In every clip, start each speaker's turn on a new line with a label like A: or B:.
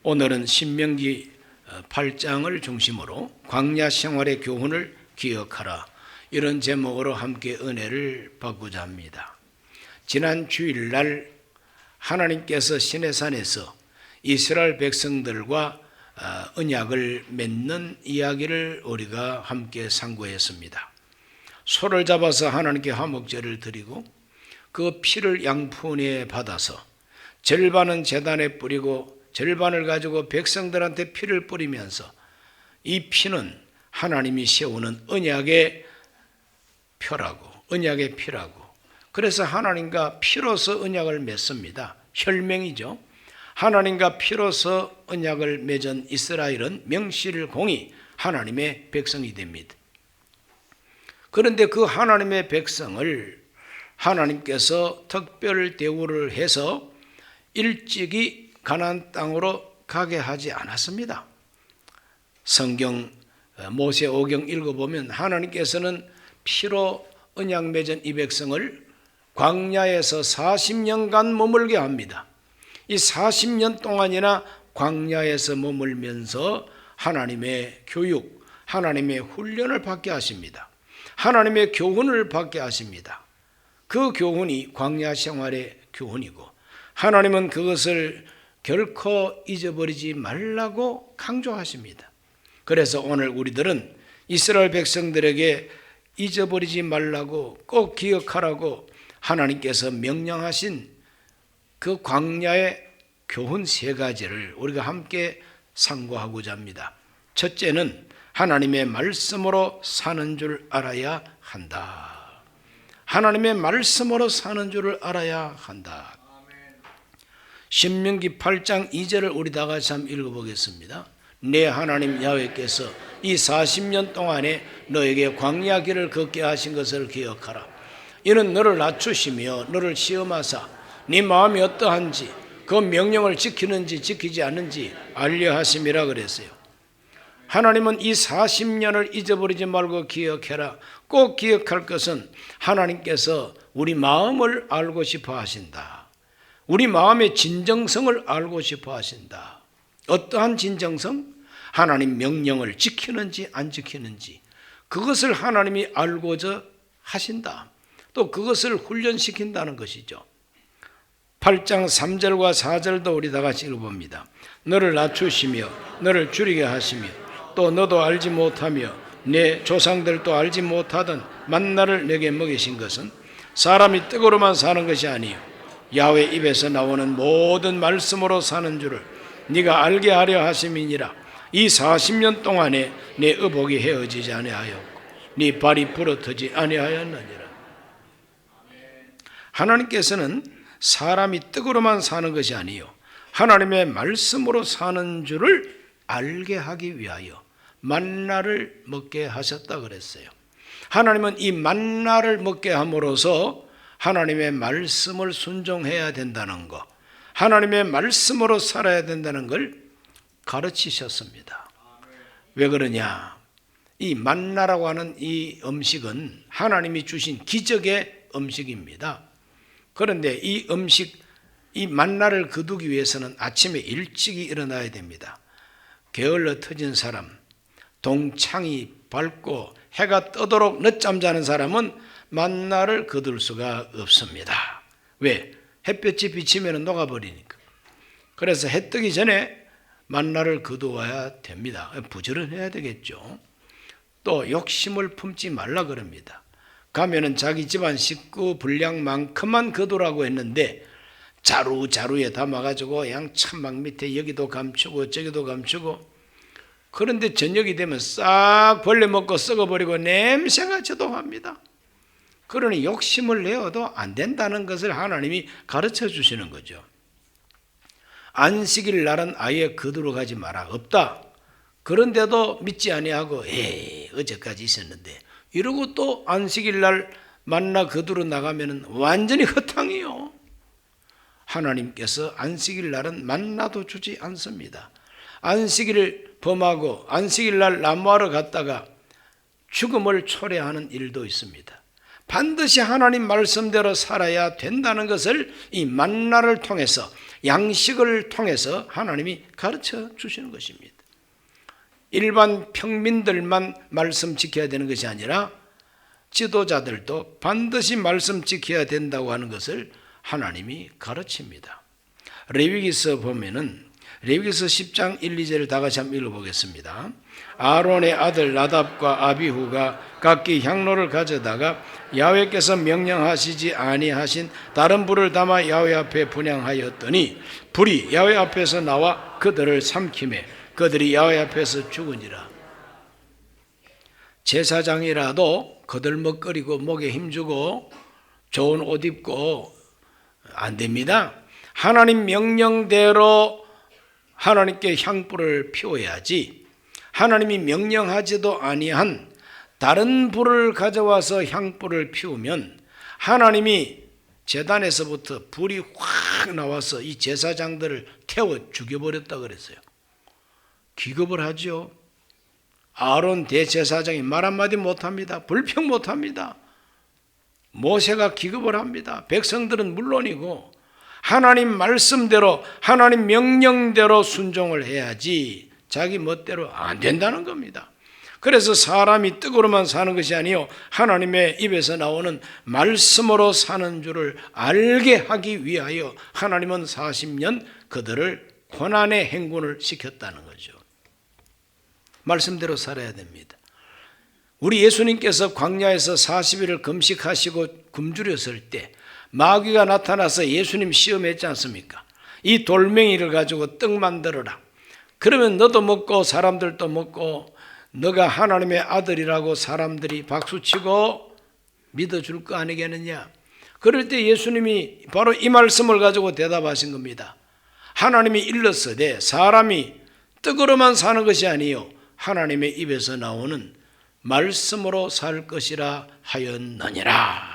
A: 오늘은 신명기 8장을 중심으로 광야 생활의 교훈을 기억하라, 이런 제목으로 함께 은혜를 받고자 합니다. 지난 주일날 하나님께서 시내산에서 이스라엘 백성들과 언약을 맺는 이야기를 우리가 함께 상고했습니다. 소를 잡아서 하나님께 화목제를 드리고 그 피를 양푼에 받아서 절반은 제단에 뿌리고 절반을 가지고 백성들한테 피를 뿌리면서 이 피는 하나님이 세우는 언약의 피라고. 그래서 하나님과 피로서 언약을 맺습니다. 혈맹이죠. 하나님과 피로서 언약을 맺은 이스라엘은 명실공히 하나님의 백성이 됩니다. 그런데 그 하나님의 백성을 하나님께서 특별 대우를 해서 일찍이 가나안 땅으로 가게 하지 않았습니다. 성경 모세오경 읽어보면 하나님께서는 피로 언약 맺은 이 백성을 광야에서 40년간 머물게 합니다. 이 40년 동안이나 광야에서 머물면서 하나님의 교육, 하나님의 훈련을 받게 하십니다. 하나님의 교훈을 받게 하십니다. 그 교훈이 광야 생활의 교훈이고 하나님은 그것을 결코 잊어버리지 말라고 강조하십니다. 그래서 오늘 우리들은 이스라엘 백성들에게 잊어버리지 말라고, 꼭 기억하라고 하나님께서 명령하신 그 광야의 교훈 3가지를 우리가 함께 상고하고자 합니다. 첫째는 하나님의 말씀으로 사는 줄 알아야 한다. 하나님의 말씀으로 사는 줄을 알아야 한다. 신명기 8장 2절을 우리 다 같이 한번 읽어보겠습니다. 내 하나님 야훼께서 이 40년 동안에 너에게 광야 길을 걷게 하신 것을 기억하라. 이는 너를 낮추시며 너를 시험하사 네 마음이 어떠한지 그 명령을 지키는지 지키지 않는지 알려 하심이라 그랬어요. 하나님은 이 40년을 잊어버리지 말고 기억해라. 꼭 기억할 것은 하나님께서 우리 마음을 알고 싶어 하신다. 우리 마음의 진정성을 알고 싶어 하신다. 어떠한 진정성? 하나님 명령을 지키는지 안 지키는지 그것을 하나님이 알고자 하신다. 또 그것을 훈련시킨다는 것이죠. 8장 3절과 4절도 우리 다 같이 읽어봅니다. 너를 낮추시며 너를 줄이게 하시며 또 너도 알지 못하며 내 조상들도 알지 못하던 만나를 내게 먹이신 것은 사람이 떡으로만 사는 것이 아니요 야훼 입에서 나오는 모든 말씀으로 사는 줄을 네가 알게 하려 하심이니라. 이 40년 동안에 내 의복이 헤어지지 아니하였고 네 발이 부러뜨지 아니하였느니라. 하나님께서는 사람이 떡으로만 사는 것이 아니요 하나님의 말씀으로 사는 줄을 알게 하기 위하여 만나를 먹게 하셨다 그랬어요. 하나님은 이 만나를 먹게 함으로써 하나님의 말씀을 순종해야 된다는 것, 하나님의 말씀으로 살아야 된다는 걸 가르치셨습니다. 왜 그러냐? 이 만나라고 하는 이 음식은 하나님이 주신 기적의 음식입니다. 그런데 이 음식, 이 만나를 거두기 위해서는 아침에 일찍이 일어나야 됩니다. 게을러 터진 사람, 동창이 밝고 해가 뜨도록 늦잠 자는 사람은 만나를 거둘 수가 없습니다. 왜? 햇볕이 비치면 녹아버리니까. 그래서 해 뜨기 전에 만나를 거두어야 됩니다. 부지런해야 되겠죠. 또 욕심을 품지 말라 그럽니다. 가면은 자기 집안 식구 분량만큼만 거두라고 했는데 자루에 담아가지고 그냥 찬막 밑에 여기도 감추고 저기도 감추고, 그런데 저녁이 되면 싹 벌레 먹고 썩어버리고 냄새가 저동합니다. 그러니 욕심을 내어도 안 된다는 것을 하나님이 가르쳐 주시는 거죠. 안식일 날은 아예 거두러 가지 마라. 없다. 그런데도 믿지 아니하고 어제까지 있었는데 이러고 또 안식일 날 만나 거두러 나가면 완전히 허탕이요. 하나님께서 안식일 날은 만나도 주지 않습니다. 안식일을 범하고 안식일 날 나무하러 갔다가 죽음을 초래하는 일도 있습니다. 반드시 하나님 말씀대로 살아야 된다는 것을 이 만나를 통해서 양식을 통해서 하나님이 가르쳐 주시는 것입니다. 일반 평민들만 말씀 지켜야 되는 것이 아니라 지도자들도 반드시 말씀 지켜야 된다고 하는 것을 하나님이 가르칩니다. 레위기서 보면은 레위기서 10장 1, 2절을 다 같이 한번 읽어보겠습니다. 아론의 아들 나답과 아비후가 각기 향로를 가져다가 야훼께서 명령하시지 아니하신 다른 불을 담아 야훼 앞에 분향하였더니 불이 야훼 앞에서 나와 그들을 삼키매 그들이 야훼 앞에서 죽으니라. 제사장이라도 거들먹거리고 목에 힘주고 좋은 옷 입고 안 됩니다. 하나님 명령대로 하나님께 향불을 피워야지, 하나님이 명령하지도 아니한 다른 불을 가져와서 향불을 피우면 하나님이 제단에서부터 불이 확 나와서 이 제사장들을 태워 죽여버렸다 그랬어요. 기겁을 하죠. 아론 대제사장이 말 한마디 못합니다. 불평 못합니다. 모세가 기겁을 합니다. 백성들은 물론이고 하나님 말씀대로 하나님 명령대로 순종을 해야지 자기 멋대로 안 된다는 겁니다. 그래서 사람이 떡으로만 사는 것이 아니요 하나님의 입에서 나오는 말씀으로 사는 줄을 알게 하기 위하여 하나님은 40년 그들을 고난의 행군을 시켰다는 거죠. 말씀대로 살아야 됩니다. 우리 예수님께서 광야에서 40일을 금식하시고 굶주렸을 때 마귀가 나타나서 예수님 시험했지 않습니까? 이 돌멩이를 가지고 떡 만들어라. 그러면 너도 먹고 사람들도 먹고 너가 하나님의 아들이라고 사람들이 박수치고 믿어줄 거 아니겠느냐. 그럴 때 예수님이 바로 이 말씀을 가지고 대답하신 겁니다. 하나님이 일렀으되 사람이 떡으로만 사는 것이 아니요 하나님의 입에서 나오는 말씀으로 살 것이라 하였느니라.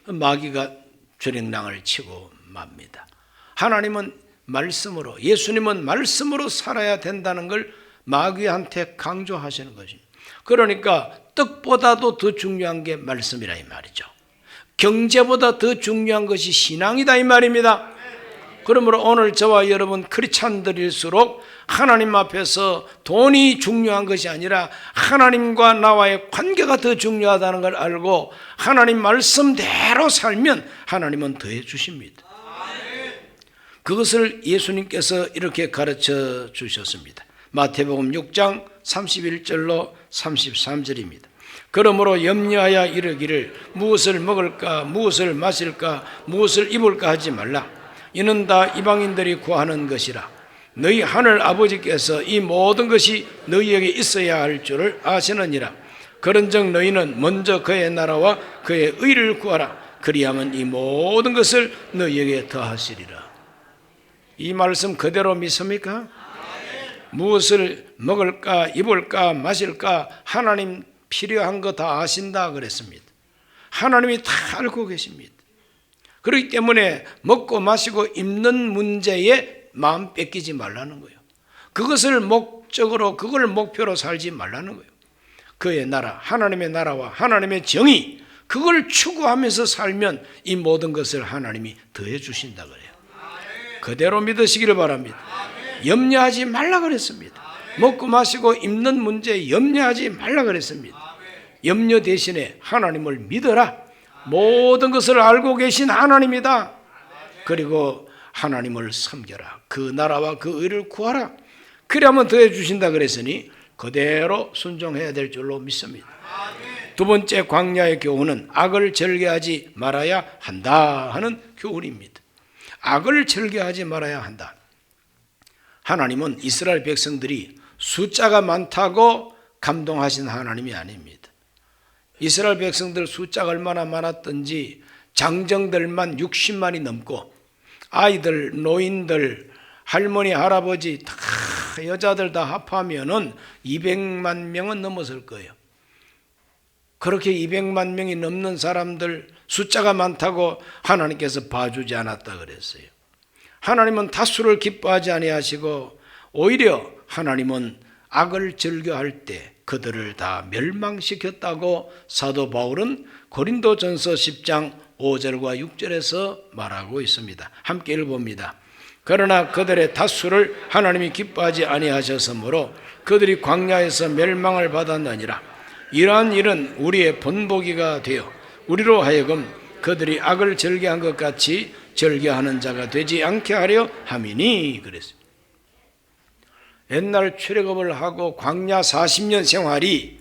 A: 마귀가 주랭랑을 치고 맙니다. 하나님은 말씀으로, 예수님은 말씀으로 살아야 된다는 걸 마귀한테 강조하시는 것입니다. 그러니까 떡보다도 더 중요한 게 말씀이라 이 말이죠. 경제보다 더 중요한 것이 신앙이다 이 말입니다. 그러므로 오늘 저와 여러분 크리스찬들일수록 하나님 앞에서 돈이 중요한 것이 아니라 하나님과 나와의 관계가 더 중요하다는 걸 알고 하나님 말씀대로 살면 하나님은 더해 주십니다. 그것을 예수님께서 이렇게 가르쳐 주셨습니다. 마태복음 6장 31절로 33절입니다. 그러므로 염려하여 이르기를 무엇을 먹을까 무엇을 마실까 무엇을 입을까 하지 말라. 이는 다 이방인들이 구하는 것이라. 너희 하늘 아버지께서 이 모든 것이 너희에게 있어야 할 줄을 아시느니라. 그런즉 너희는 먼저 그의 나라와 그의 의를 구하라. 그리하면 이 모든 것을 너희에게 더하시리라. 이 말씀 그대로 믿습니까? 무엇을 먹을까 입을까 마실까 하나님 필요한 거 다 아신다 그랬습니다. 하나님이 다 알고 계십니다. 그렇기 때문에 먹고 마시고 입는 문제에 마음 뺏기지 말라는 거예요. 그것을 목적으로 그걸 목표로 살지 말라는 거예요. 그의 나라, 하나님의 나라와 하나님의 정의, 그걸 추구하면서 살면 이 모든 것을 하나님이 더해 주신다 그래요. 그대로 믿으시기를 바랍니다. 염려하지 말라 그랬습니다. 먹고 마시고 입는 문제에 염려하지 말라 그랬습니다. 염려 대신에 하나님을 믿어라. 모든 것을 알고 계신 하나님이다. 그리고 하나님을 섬겨라. 그 나라와 그 의를 구하라. 그러면 더해 주신다 그랬으니 그대로 순종해야 될 줄로 믿습니다. 두 번째 광야의 교훈은 악을 즐겨하지 말아야 한다 하는 교훈입니다. 악을 즐겨하지 말아야 한다. 하나님은 이스라엘 백성들이 숫자가 많다고 감동하신 하나님이 아닙니다. 이스라엘 백성들 숫자가 얼마나 많았던지 장정들만 60만이 넘고 아이들, 노인들, 할머니, 할아버지 다 여자들 다 합하면은 200만 명은 넘었을 거예요. 그렇게 200만 명이 넘는 사람들 숫자가 많다고 하나님께서 봐주지 않았다 그랬어요. 하나님은 다수를 기뻐하지 아니하시고 오히려 하나님은 악을 즐겨할 때 그들을 다 멸망시켰다고 사도 바울은 고린도전서 10장 5절과 6절에서 말하고 있습니다. 함께 읽어봅니다. 그러나 그들의 다수를 하나님이 기뻐하지 아니하셨으므로 그들이 광야에서 멸망을 받았느니라. 이러한 일은 우리의 본보기가 되어 우리로 하여금 그들이 악을 즐겨한 것 같이 즐겨하는 자가 되지 않게 하려 함이니 그랬어요. 옛날 출애굽을 하고 광야 40년 생활이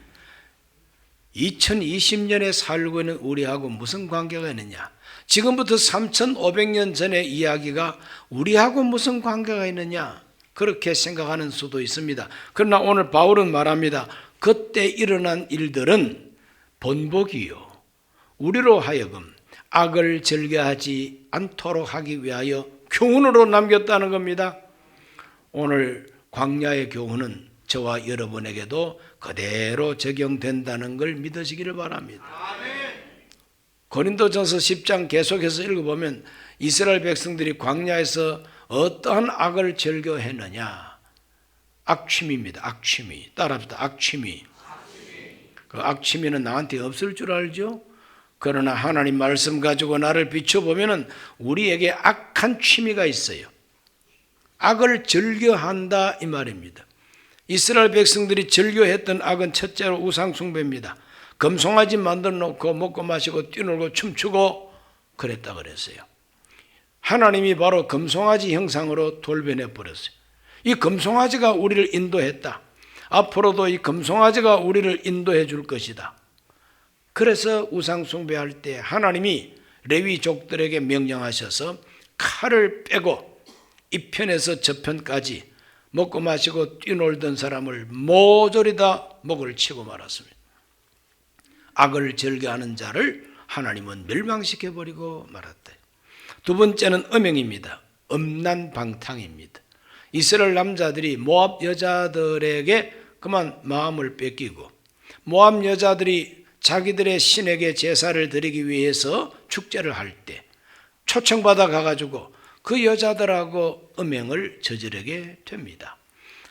A: 2020년에 살고 있는 우리하고 무슨 관계가 있느냐? 지금부터 3,500년 전의 이야기가 우리하고 무슨 관계가 있느냐? 그렇게 생각하는 수도 있습니다. 그러나 오늘 바울은 말합니다. 그때 일어난 일들은 본보기요, 우리로 하여금 악을 즐겨하지 않도록 하기 위하여 교훈으로 남겼다는 겁니다. 오늘 광야의 교훈은 저와 여러분에게도 그대로 적용된다는 걸 믿으시기를 바랍니다. 고린도전서 10장 계속해서 읽어보면 이스라엘 백성들이 광야에서 어떠한 악을 즐겨했느냐? 악취미입니다. 악취미. 따라합시다. 악취미. 그 악취미는 나한테 없을 줄 알죠? 그러나 하나님 말씀 가지고 나를 비춰보면 우리에게 악한 취미가 있어요. 악을 즐겨한다 이 말입니다. 이스라엘 백성들이 즐겨했던 악은 첫째로 우상숭배입니다. 금송아지 만들어 놓고 먹고 마시고 뛰놀고 춤추고 그랬다 그랬어요. 하나님이 바로 금송아지 형상으로 돌변해 버렸어요. 이 금송아지가 우리를 인도했다. 앞으로도 이 금송아지가 우리를 인도해 줄 것이다. 그래서 우상숭배할 때 하나님이 레위족들에게 명령하셔서 칼을 빼고 이 편에서 저 편까지 먹고 마시고 뛰놀던 사람을 모조리 다 목을 치고 말았습니다. 악을 즐겨하는 자를 하나님은 멸망시켜버리고 말았다. 두 번째는 음행입니다. 음란방탕입니다. 이스라엘 남자들이 모압 여자들에게 그만 마음을 뺏기고 모압 여자들이 자기들의 신에게 제사를 드리기 위해서 축제를 할 때 초청받아 가가지고 그 여자들하고 음행을 저지르게 됩니다.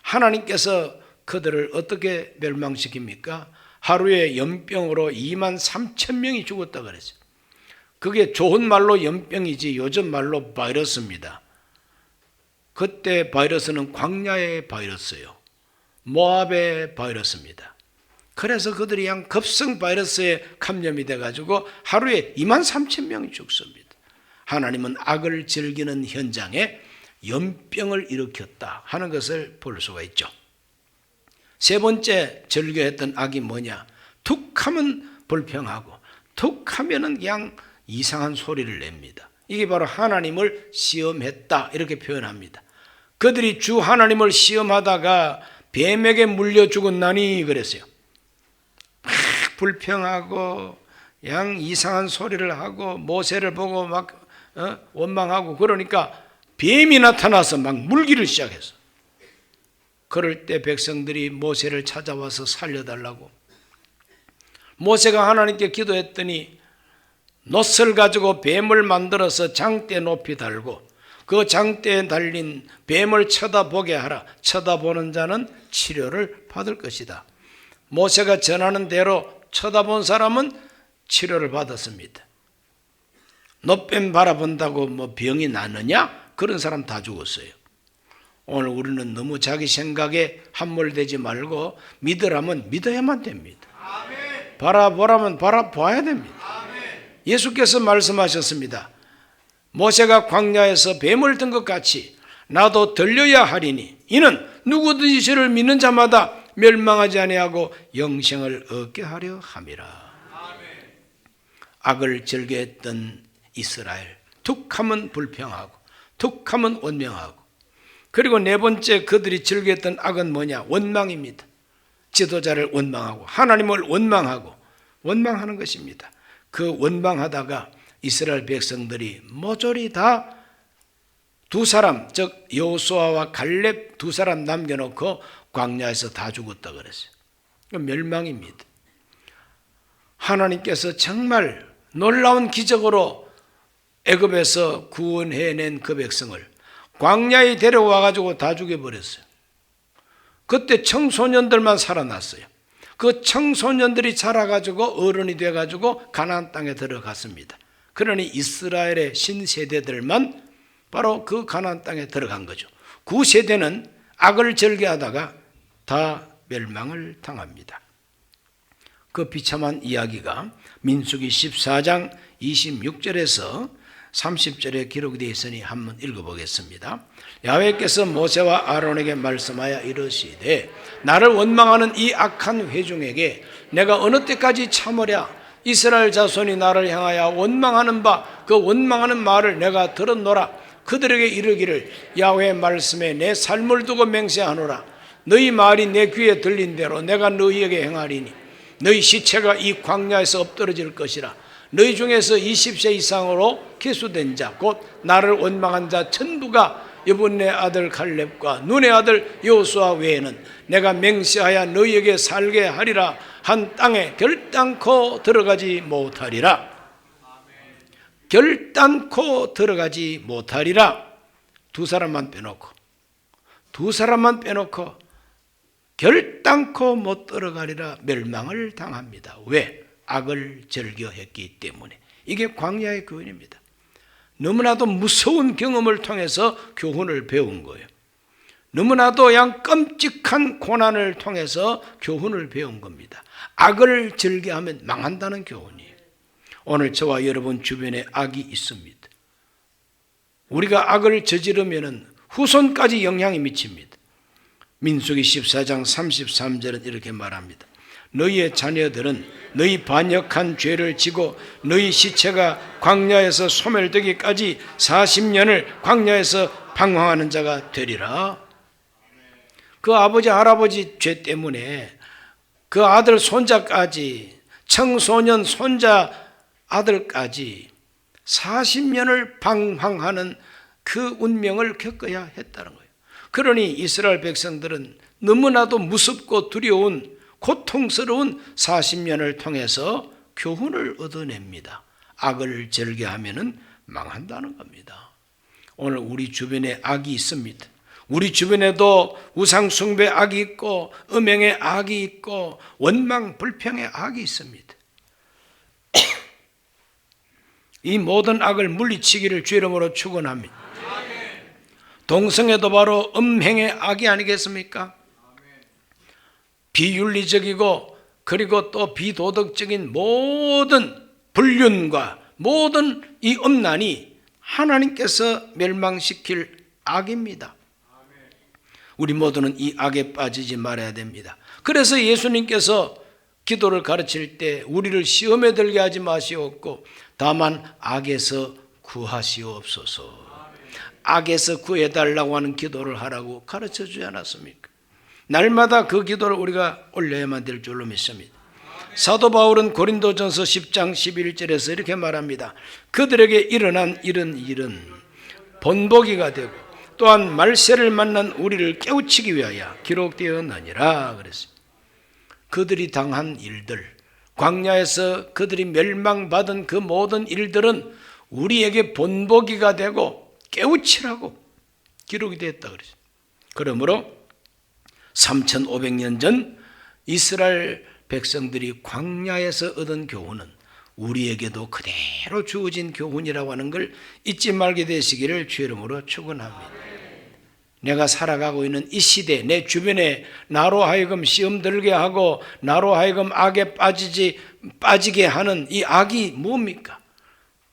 A: 하나님께서 그들을 어떻게 멸망시킵니까? 하루에 연병으로 23,000명이 죽었다 그랬어요. 그게 좋은 말로 연병이지 요즘 말로 바이러스입니다. 그때 바이러스는 광야의 바이러스예요. 모압의 바이러스입니다. 그래서 그들이 그냥 급성 바이러스에 감염이 돼가지고 하루에 23,000명이 죽습니다. 하나님은 악을 즐기는 현장에 연병을 일으켰다 하는 것을 볼 수가 있죠. 세 번째 즐겨했던 악이 뭐냐? 툭하면 불평하고 툭하면은 그냥 이상한 소리를 냅니다. 이게 바로 하나님을 시험했다 이렇게 표현합니다. 그들이 주 하나님을 시험하다가 뱀에게 물려 죽었나니 그랬어요. 막 불평하고 그냥 이상한 소리를 하고 모세를 보고 막 원망하고 그러니까 뱀이 나타나서 막 물기를 시작했어. 그럴 때 백성들이 모세를 찾아와서 살려달라고. 모세가 하나님께 기도했더니 놋을 가지고 뱀을 만들어서 장대 높이 달고 그 장대에 달린 뱀을 쳐다보게 하라. 쳐다보는 자는 치료를 받을 것이다. 모세가 전하는 대로 쳐다본 사람은 치료를 받았습니다. 놋뱀 바라본다고 뭐 병이 나느냐? 그런 사람 다 죽었어요. 오늘 우리는 너무 자기 생각에 함몰되지 말고 믿으라면 믿어야만 됩니다. 바라보라면 바라봐야 됩니다. 예수께서 말씀하셨습니다. 모세가 광야에서 뱀을 든 것 같이 나도 들려야 하리니 이는 누구든지 저를 믿는 자마다 멸망하지 아니하고 영생을 얻게 하려 함이라. 악을 즐겨했던 이스라엘, 툭하면 불평하고 툭하면 원명하고, 그리고 네 번째 그들이 즐겼던 악은 뭐냐? 원망입니다. 지도자를 원망하고 하나님을 원망하고 원망하는 것입니다. 그 원망하다가 이스라엘 백성들이 모조리 다 두 사람, 즉 여호수아와 갈렙 두 사람 남겨놓고 광야에서 다 죽었다 그랬어요. 멸망입니다. 하나님께서 정말 놀라운 기적으로 애굽에서 구원해낸 그 백성을 광야에 데려와 가지고 다 죽여버렸어요. 그때 청소년들만 살아났어요. 그 청소년들이 자라가지고 어른이 돼가지고 가나안 땅에 들어갔습니다. 그러니 이스라엘의 신세대들만 바로 그 가나안 땅에 들어간 거죠. 구세대는 악을 절개하다가 다 멸망을 당합니다. 그 비참한 이야기가 민수기 14장 26절에서 30절에 기록되어 있으니 한번 읽어보겠습니다. 야훼께서 모세와 아론에게 말씀하여 이르시되 나를 원망하는 이 악한 회중에게 내가 어느 때까지 참으랴. 이스라엘 자손이 나를 향하여 원망하는 바 그 원망하는 말을 내가 들었노라. 그들에게 이르기를 야훼의 말씀에 내 삶을 두고 맹세하노라. 너희 말이 내 귀에 들린 대로 내가 너희에게 행하리니 너희 시체가 이 광야에서 엎드러질 것이라. 너희 중에서 20세 이상으로 기수된 자 곧 나를 원망한 자 전부가 여분네 아들 갈렙과 눈의 아들 여호수아 외에는 내가 맹세하여 너희에게 살게 하리라 한 땅에 결단코 들어가지 못하리라. 결단코 들어가지 못하리라. 두 사람만 빼놓고 결단코 못 들어가리라. 멸망을 당합니다. 왜? 악을 절개했기 때문에. 이게 광야의 교훈입니다. 너무나도 무서운 경험을 통해서 교훈을 배운 거예요. 너무나도 끔찍한 고난을 통해서 교훈을 배운 겁니다. 악을 절개하면 망한다는 교훈이에요. 오늘 저와 여러분 주변에 악이 있습니다. 우리가 악을 저지르면 후손까지 영향이 미칩니다. 민수기 14장 33절은 이렇게 말합니다. 너희의 자녀들은 너희 반역한 죄를 지고 너희 시체가 광야에서 소멸되기까지 40년을 광야에서 방황하는 자가 되리라. 그 아버지 할아버지 죄 때문에 그 아들 손자까지 청소년 손자 아들까지 40년을 방황하는 그 운명을 겪어야 했다는 거예요. 그러니 이스라엘 백성들은 너무나도 무섭고 두려운 고통스러운 40년을 통해서 교훈을 얻어냅니다. 악을 절개하면 망한다는 겁니다. 오늘 우리 주변에 악이 있습니다. 우리 주변에도 우상 숭배 악이 있고 음행의 악이 있고 원망 불평의 악이 있습니다. 이 모든 악을 물리치기를 주 이름으로 축원합니다. 동성애도 바로 음행의 악이 아니겠습니까? 비윤리적이고 그리고 또 비도덕적인 모든 불륜과 모든 이 음란이 하나님께서 멸망시킬 악입니다. 우리 모두는 이 악에 빠지지 말아야 됩니다. 그래서 예수님께서 기도를 가르칠 때 우리를 시험에 들게 하지 마시옵고 다만 악에서 구하시옵소서. 악에서 구해달라고 하는 기도를 하라고 가르쳐 주지 않았습니까? 날마다 그 기도를 우리가 올려야만 될 줄로 믿습니다. 사도 바울은 고린도전서 10장 11절에서 이렇게 말합니다. 그들에게 일어난 이런 일은 본보기가 되고 또한 말세를 만난 우리를 깨우치기 위하여 기록되었느니라 그랬습니다. 그들이 당한 일들, 광야에서 그들이 멸망받은 그 모든 일들은 우리에게 본보기가 되고 깨우치라고 기록이 되었다 그랬습니다. 그러므로 3500년 전 이스라엘 백성들이 광야에서 얻은 교훈은 우리에게도 그대로 주어진 교훈이라고 하는 걸 잊지 말게 되시기를 주 이름으로 축원합니다. 내가 살아가고 있는 이 시대, 내 주변에 나로 하여금 시험 들게 하고 나로 하여금 악에 빠지게 하는 이 악이 뭡니까?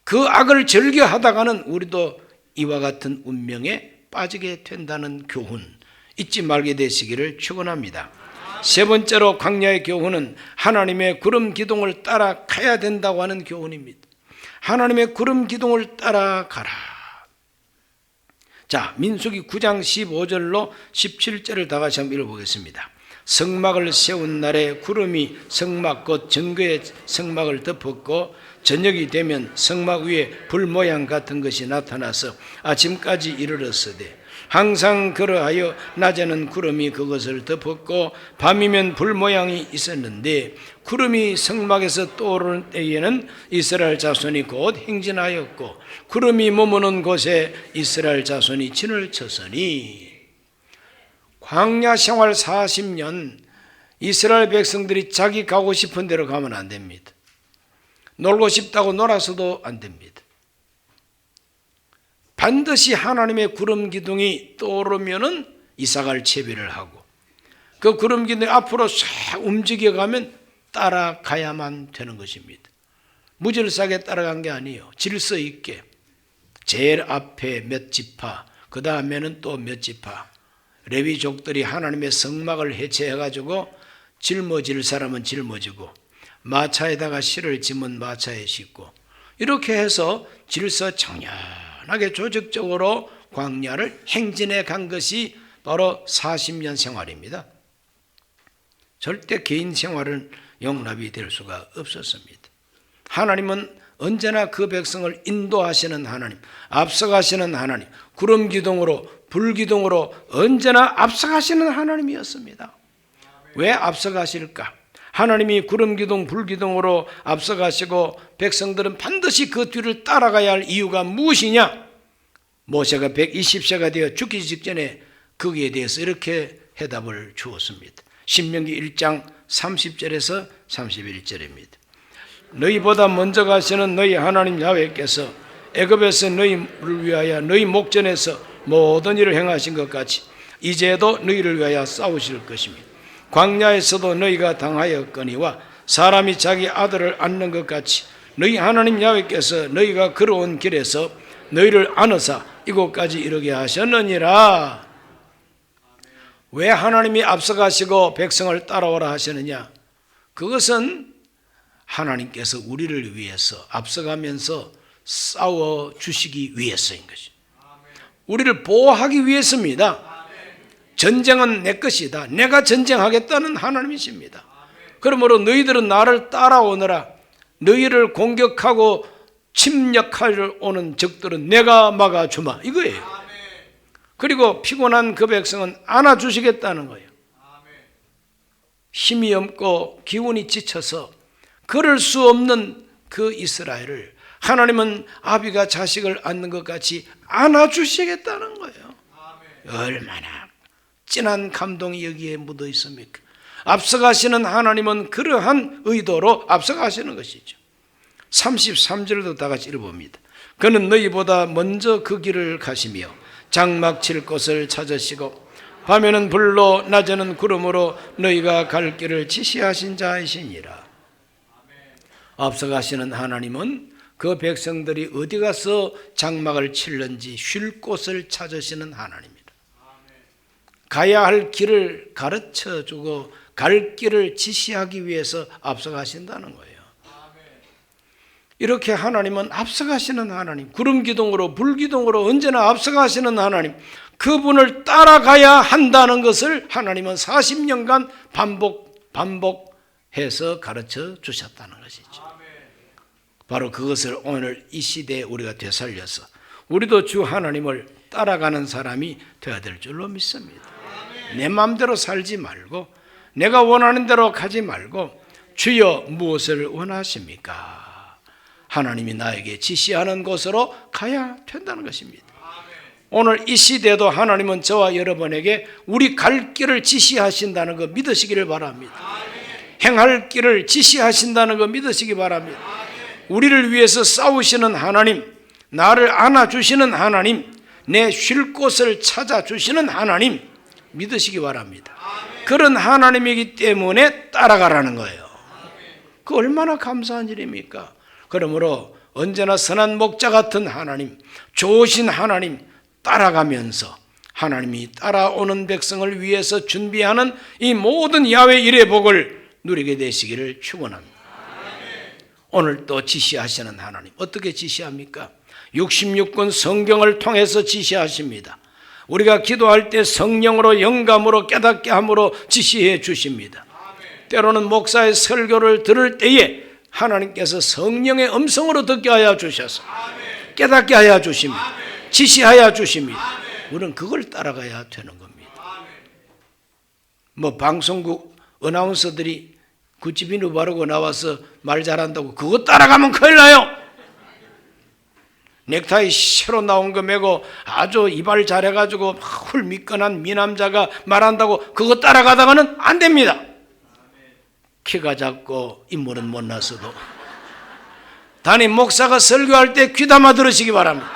A: 그 악을 절개하다가는 우리도 이와 같은 운명에 빠지게 된다는 교훈 잊지 말게 되시기를 축원합니다. 세 번째로 광야의 교훈은 하나님의 구름 기둥을 따라가야 된다고 하는 교훈입니다. 하나님의 구름 기둥을 따라가라. 자, 민수기 9장 15절로 17절을 다 같이 한번 읽어보겠습니다. 성막을 세운 날에 구름이 성막 곧 정거의 성막을 덮었고 저녁이 되면 성막 위에 불 모양 같은 것이 나타나서 아침까지 이르렀으되 항상 그러하여 낮에는 구름이 그것을 덮었고 밤이면 불 모양이 있었는데 구름이 성막에서 떠오르는 때에는 이스라엘 자손이 곧 행진하였고 구름이 머무는 곳에 이스라엘 자손이 진을 쳤으니 광야 생활 40년 이스라엘 백성들이 자기 가고 싶은 대로 가면 안 됩니다. 놀고 싶다고 놀아서도 안 됩니다. 반드시 하나님의 구름 기둥이 떠오르면은 이사갈 채비를 하고 그 구름 기둥이 앞으로 싹 움직여가면 따라가야만 되는 것입니다. 무질서하게 따라간 게 아니에요. 질서 있게 제일 앞에 몇 지파, 그 다음에는 또 몇 지파. 레위족들이 하나님의 성막을 해체해가지고 짊어질 사람은 짊어지고 마차에다가 실을 짐은 마차에 싣고 이렇게 해서 질서 청량하게 조직적으로 광야를 행진해 간 것이 바로 40년 생활입니다. 절대 개인 생활은 용납이 될 수가 없었습니다. 하나님은 언제나 그 백성을 인도하시는 하나님, 앞서가시는 하나님, 구름 기둥으로 불 기둥으로 언제나 앞서가시는 하나님이었습니다. 왜 앞서가실까? 하나님이 구름 기둥, 불 기둥으로 앞서가시고 백성들은 반드시 그 뒤를 따라가야 할 이유가 무엇이냐? 모세가 120세가 되어 죽기 직전에 거기에 대해서 이렇게 해답을 주었습니다. 신명기 1장 30절에서 31절입니다. 너희보다 먼저 가시는 너희 하나님 야훼께서 애굽에서 너희를 위하여 너희 목전에서 모든 일을 행하신 것 같이 이제도 너희를 위하여 싸우실 것입니다. 광야에서도 너희가 당하였거니와 사람이 자기 아들을 안는 것 같이 너희 하나님 야훼께서 너희가 걸어온 길에서 너희를 안으사 이곳까지 이르게 하셨느니라. 왜 하나님이 앞서가시고 백성을 따라오라 하시느냐? 그것은 하나님께서 우리를 위해서 앞서가면서 싸워주시기 위해서인 것입니다. 우리를 보호하기 위해서입니다. 전쟁은 내 것이다. 내가 전쟁하겠다는 하나님이십니다. 그러므로 너희들은 나를 따라오너라. 너희를 공격하고 침략하려 오는 적들은 내가 막아주마. 이거예요. 그리고 피곤한 그 백성은 안아주시겠다는 거예요. 힘이 없고 기운이 지쳐서 걸을 수 없는 그 이스라엘을 하나님은 아비가 자식을 안는 것 같이 안아주시겠다는 거예요. 얼마나 진한 감동이 여기에 묻어 있습니까? 앞서가시는 하나님은 그러한 의도로 앞서가시는 것이죠. 33절도 다 같이 읽어봅니다. 그는 너희보다 먼저 그 길을 가시며 장막 칠 곳을 찾으시고 밤에는 불로 낮에는 구름으로 너희가 갈 길을 지시하신 자이시니라. 앞서가시는 하나님은 그 백성들이 어디 가서 장막을 칠는지 쉴 곳을 찾으시는 하나님입니다. 가야 할 길을 가르쳐주고 갈 길을 지시하기 위해서 앞서가신다는 거예요. 이렇게 하나님은 앞서가시는 하나님, 구름 기둥으로 불 기둥으로 언제나 앞서가시는 하나님, 그분을 따라가야 한다는 것을 하나님은 40년간 반복해서 가르쳐 주셨다는 것이죠. 바로 그것을 오늘 이 시대에 우리가 되살려서 우리도 주 하나님을 따라가는 사람이 되어야 될 줄로 믿습니다. 내 마음대로 살지 말고 내가 원하는 대로 가지 말고 주여 무엇을 원하십니까? 하나님이 나에게 지시하는 곳으로 가야 된다는 것입니다. 오늘 이 시대도 하나님은 저와 여러분에게 우리 갈 길을 지시하신다는 거 믿으시기를 바랍니다. 행할 길을 지시하신다는 거 믿으시기 바랍니다. 우리를 위해서 싸우시는 하나님, 나를 안아주시는 하나님, 내 쉴 곳을 찾아주시는 하나님 믿으시기 바랍니다. 그런 하나님이기 때문에 따라가라는 거예요. 그 얼마나 감사한 일입니까? 그러므로 언제나 선한 목자 같은 하나님, 좋으신 하나님 따라가면서 하나님이 따라오는 백성을 위해서 준비하는 이 모든 야훼 일의 복을 누리게 되시기를 축원합니다. 오늘 또 지시하시는 하나님 어떻게 지시합니까? 66권 성경을 통해서 지시하십니다. 우리가 기도할 때 성령으로 영감으로 깨닫게 함으로 지시해 주십니다. 때로는 목사의 설교를 들을 때에 하나님께서 성령의 음성으로 듣게 하여 주셔서 깨닫게 하여 주십니다. 지시하여 주십니다. 우리는 그걸 따라가야 되는 겁니다. 뭐 방송국 어나운서들이 구찌비누 바르고 나와서 말 잘한다고 그거 따라가면 큰일 나요. 넥타이 새로 나온 거 메고 아주 이발 잘해가지고 훌미끈한 미남자가 말한다고 그거 따라가다가는 안 됩니다. 키가 작고 인물은 못났어도 담임 목사가 설교할 때 귀담아 들으시기 바랍니다.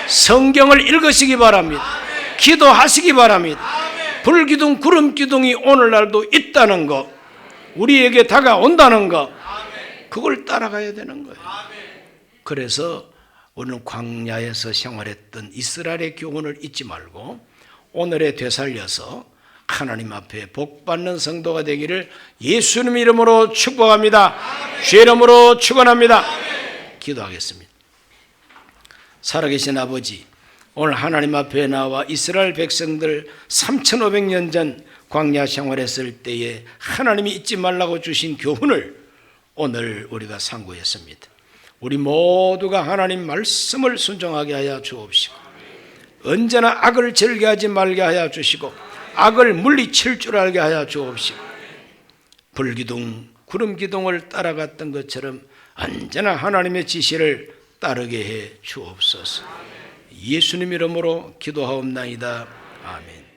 A: 성경을 읽으시기 바랍니다. 기도하시기 바랍니다. 불기둥 구름기둥이 오늘날도 있다는 것, 우리에게 다가온다는 것, 그걸 따라가야 되는 거예요. 그래서 오늘 광야에서 생활했던 이스라엘의 교훈을 잊지 말고 오늘에 되살려서 하나님 앞에 복받는 성도가 되기를 예수님 이름으로 축복합니다. 주의 이름으로 축원합니다. 기도하겠습니다. 살아계신 아버지, 오늘 하나님 앞에 나와 이스라엘 백성들 3500년 전 광야 생활했을 때에 하나님이 잊지 말라고 주신 교훈을 오늘 우리가 상고했습니다. 우리 모두가 하나님 말씀을 순종하게 하여 주옵시고 언제나 악을 즐겨하지 말게 하여 주시고 악을 물리칠 줄 알게 하여 주옵시고 불기둥 구름기둥을 따라갔던 것처럼 언제나 하나님의 지시를 따르게 해 주옵소서. 예수님 이름으로 기도하옵나이다. 아멘.